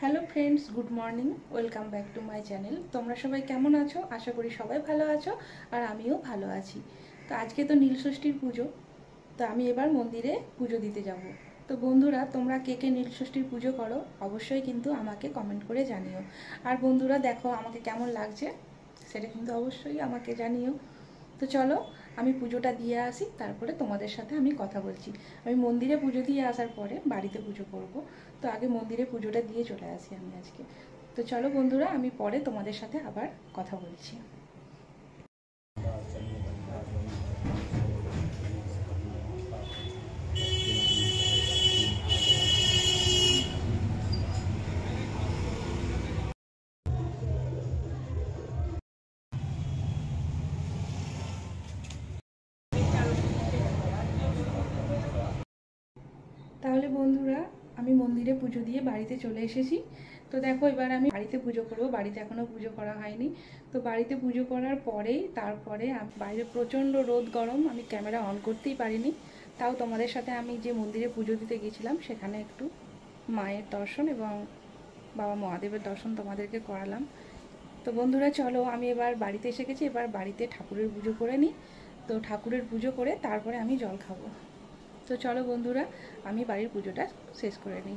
Hello friends, good morning. Welcome back to my channel. তোমরা সবাই কেমন আছো? আশা করি সবাই ভালো আছো, আর আমিও ভালো আছি। তো আজকে তো নীলষষ্ঠীর পুজো, তো আমি এবার মন্দিরে পুজো দিতে যাব। তো বন্ধুরা, তোমরা কে কে নীলষষ্ঠীর পুজো করো অবশ্যই কিন্তু আমাকে কমেন্ট করে জানিও। আর বন্ধুরা দেখো আমাকে কেমন লাগছে সেটা কিন্তু অবশ্যই আমাকে জানিও। তো চলো আমি পুজোটা দিয়ে আসি, তারপরে তোমাদের সাথে আমি কথা বলছি। আমি মন্দিরে পুজো দিয়ে আসার পরে বাড়িতে পুজো করব। তো আগে মন্দিরে পুজোটা দিয়ে চলে আসি আমি আজকে। তো চলো বন্ধুরা, আমি পরে তোমাদের সাথে আবার কথা বলছি। তাহলে বন্ধুরা, আমি মন্দিরে পুজো দিয়ে বাড়িতে চলে এসেছি। তো দেখো এবার আমি বাড়িতে পুজো করব। বাড়িতে এখনও পুজো করা হয়নি। তো বাড়িতে পুজো করার পরেই তারপরে বাইরে প্রচণ্ড রোদ গরম, আমি ক্যামেরা অন করতেই পারিনি। তাও তোমাদের সাথে আমি যে মন্দিরে পুজো দিতে গেছিলাম সেখানে একটু মায়ের দর্শন এবং বাবা মহাদেবের দর্শন তোমাদেরকে করালাম। তো বন্ধুরা চলো, আমি এবার বাড়িতে এসে গেছি। এবার বাড়িতে ঠাকুরের পুজো করে নিই। তো ঠাকুরের পুজো করে তারপরে আমি জল খাবো। তো চলো বন্ধুরা, আমি বাড়ির পুজোটা শেষ করে নিই।